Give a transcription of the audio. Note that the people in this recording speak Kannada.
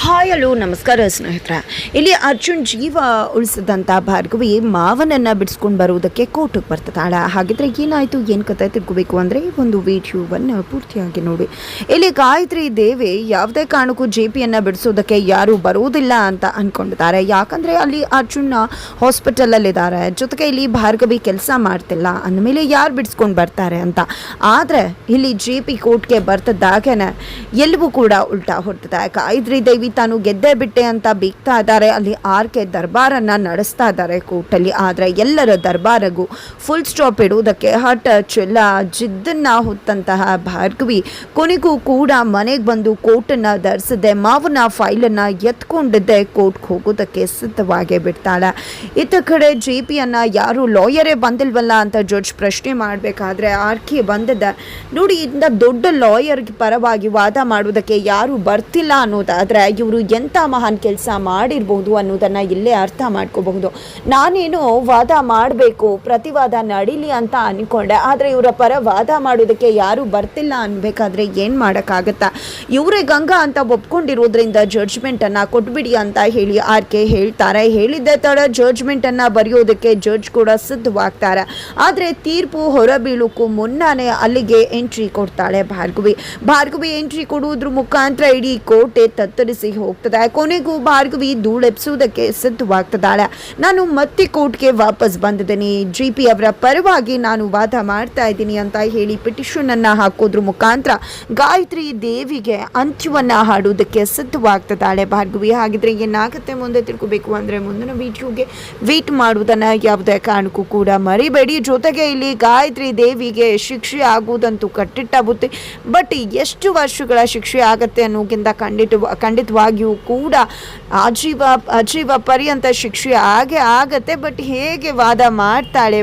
ಹಾಯ್ ಹಲೋ ನಮಸ್ಕಾರ ಸ್ನೇಹಿತರೆ. ಇಲ್ಲಿ ಅರ್ಜುನ್ ಜೀವ ಉಳಿಸಿದಂಥ ಭಾರ್ಗವಿ ಮಾವನನ್ನು ಬಿಡಿಸ್ಕೊಂಡು ಬರುವುದಕ್ಕೆ ಕೋರ್ಟಿಗೆ ಬರ್ತಾಳೆ. ಹಾಗಿದ್ರೆ ಏನಾಯಿತು, ಏನು ಕತೆ ತಿಳ್ಕೋಬೇಕು ಅಂದರೆ ಒಂದು ವಿಡಿಯೋವನ್ನು ಪೂರ್ತಿಯಾಗಿ ನೋಡಿ. ಇಲ್ಲಿ ಗಾಯತ್ರಿ ದೇವಿ ಯಾವುದೇ ಕಾರಣಕ್ಕೂ ಜೆ ಪಿಯನ್ನು ಬಿಡಿಸೋದಕ್ಕೆ ಯಾರೂ ಬರುವುದಿಲ್ಲ ಅಂತ ಅಂದ್ಕೊಂಡಿದ್ದಾರೆ. ಯಾಕಂದರೆ ಅಲ್ಲಿ ಅರ್ಜುನ್ ಹಾಸ್ಪಿಟಲಲ್ಲಿದ್ದಾರೆ, ಜೊತೆಗೆ ಇಲ್ಲಿ ಭಾರ್ಗವಿ ಕೆಲಸ ಮಾಡ್ತಿಲ್ಲ ಅಂದಮೇಲೆ ಯಾರು ಬಿಡಿಸ್ಕೊಂಡು ಬರ್ತಾರೆ ಅಂತ. ಆದರೆ ಇಲ್ಲಿ ಜೆ ಪಿ ಕೋರ್ಟ್ಗೆ ಬರ್ತದಾಗೇನೆ ಎಲ್ಲವೂ ಕೂಡ ಉಲ್ಟಾ ಹೊರಟಿದೆ. ಗಾಯತ್ರಿ ದೇವಿ ತಾನು ಗೆದ್ದೇ ಬಿಟ್ಟೆ ಅಂತ ಬೀಗ್ತಾ ಇದ್ದಾರೆ. ಅಲ್ಲಿ ಆರ್ಕೆ ದರ್ಬಾರನ್ನು ನಡೆಸ್ತಾ ಇದ್ದಾರೆ ಕೋರ್ಟಲ್ಲಿ. ಆದರೆ ಎಲ್ಲರ ದರ್ಬಾರಿಗೂ ಫುಲ್ ಸ್ಟಾಪ್ ಇಡುವುದಕ್ಕೆ ಹಠ ಚೆಲ್ಲ ಜಿದ್ದನ್ನು ಹೊತ್ತಂತಹ ಭಾರ್ಗವಿ ಕೊನೆಗೂ ಕೂಡ ಮನೆಗೆ ಬಂದು ಕೋರ್ಟನ್ನು ಧರಿಸಿದೆ, ಮಾವನ ಫೈಲನ್ನು ಎತ್ಕೊಂಡಿದ್ದೆ ಕೋರ್ಟ್ಗೆ ಹೋಗೋದಕ್ಕೆ ಸಿದ್ಧವಾಗೇ ಬಿಡ್ತಾಳೆ. ಇತ್ತ ಕಡೆ ಜೆ ಪಿಯನ್ನು ಯಾರು ಲಾಯರೇ ಬಂದಿಲ್ವಲ್ಲ ಅಂತ ಜಡ್ಜ್ ಪ್ರಶ್ನೆ ಮಾಡಬೇಕಾದ್ರೆ ಆರ್ಕೆ ಬಂದಿದ್ದೆ. ನೋಡಿ, ಇಂಥ ದೊಡ್ಡ ಲಾಯರ್ಗೆ ಪರವಾಗಿ ವಾದ ಮಾಡುವುದಕ್ಕೆ ಯಾರು ಬರ್ತಿಲ್ಲ ಅನ್ನೋದಾದರೆ ಇವರು ಎಂಥ ಮಹಾನ್ ಕೆಲಸ ಮಾಡಿರ್ಬೋದು ಅನ್ನೋದನ್ನು ಇಲ್ಲೇ ಅರ್ಥ ಮಾಡ್ಕೋಬಹುದು. ನಾನೇನು ವಾದ ಮಾಡಬೇಕು, ಪ್ರತಿವಾದ ನಡೀಲಿ ಅಂತ ಅಂದ್ಕೊಂಡೆ, ಆದರೆ ಇವರ ಪರ ವಾದ ಮಾಡೋದಕ್ಕೆ ಯಾರು ಬರ್ತಿಲ್ಲ ಅನ್ಬೇಕಾದ್ರೆ ಏನು ಮಾಡೋಕ್ಕಾಗತ್ತಾ? ಇವರೇ ಗಂಗಾ ಅಂತ ಒಪ್ಕೊಂಡಿರೋದ್ರಿಂದ ಜಡ್ಜ್ಮೆಂಟನ್ನು ಕೊಟ್ಬಿಡಿ ಅಂತ ಹೇಳಿ ಆರ್ಕೆ ಹೇಳ್ತಾರೆ. ಹೇಳಿದ್ದೆ ತಡ ಜಡ್ಜ್ಮೆಂಟನ್ನು ಬರೆಯೋದಕ್ಕೆ ಜಡ್ಜ್ ಕೂಡ ಸಿದ್ಧವಾಗ್ತಾರೆ. ಆದರೆ ತೀರ್ಪು ಹೊರಬೀಳೋಕ್ಕೂ ಮುನ್ನಾನೇ ಅಲ್ಲಿಗೆ ಎಂಟ್ರಿ ಕೊಡ್ತಾಳೆ ಭಾರ್ಗವಿ ಎಂಟ್ರಿ ಕೊಡುವುದ್ರ ಮುಖಾಂತರ ಇಡೀ ಕೋಟೆ ತತ್ತರಿಸಿ ಹೋಗ್ತದೆ. ಕೊನೆಗೂ ಭಾರ್ಗವಿ ಧೂಳೆಪ್ಸುವುದಕ್ಕೆ ಸಿದ್ಧವಾಗ್ತದಾಳೆ. ನಾನು ಮತ್ತೆ ಕೋರ್ಟ್ಗೆ ವಾಪಸ್ ಬಂದಿದ್ದೀನಿ, ಜಿ ಪಿ ಅವರ ಪರವಾಗಿ ನಾನು ವಾದ ಮಾಡ್ತಾ ಇದ್ದೀನಿ ಅಂತ ಹೇಳಿ ಪಿಟಿಷನ್ ಅನ್ನ ಹಾಕೋದ್ರ ಮುಖಾಂತರ ಗಾಯತ್ರಿ ದೇವಿಗೆ ಅಂತ್ಯವನ್ನ ಹಾಡುವುದಕ್ಕೆ ಸಿದ್ಧವಾಗ್ತದಾಳೆ ಭಾರ್ಗವಿ. ಹಾಗಿದ್ರೆ ಏನಾಗುತ್ತೆ ಮುಂದೆ ತಿಳ್ಕೋಬೇಕು ಅಂದ್ರೆ ಮುಂದಿನ ವಿಡಿಯೋಗೆ ವೇಟ್ ಮಾಡುವುದನ್ನ ಯಾವುದೇ ಕಾರಣಕ್ಕೂ ಕೂಡ ಮರಿಬೇಡಿ. ಜೊತೆಗೆ ಇಲ್ಲಿ ಗಾಯತ್ರಿ ದೇವಿಗೆ ಶಿಕ್ಷೆ ಆಗುವುದಂತೂ ಕಟ್ಟಿಟ್ಟ ಬುತ್ತಿ, ಬಟ್ ಎಷ್ಟು ವರ್ಷಗಳ ಶಿಕ್ಷೆ ಆಗತ್ತೆ ಅನ್ನೋಕ್ಕಿಂತ ಖಂಡಿತವಾಗಿಯೂ ಕೂಡ ಆಜೀವ ಪರ್ಯಂತ ಶಿಕ್ಷೆ ಆಗೇ ಆಗತ್ತೆ. ಬಟ್ ಹೇಗೆ ವಾದ ಮಾಡ್ತಾಳೆ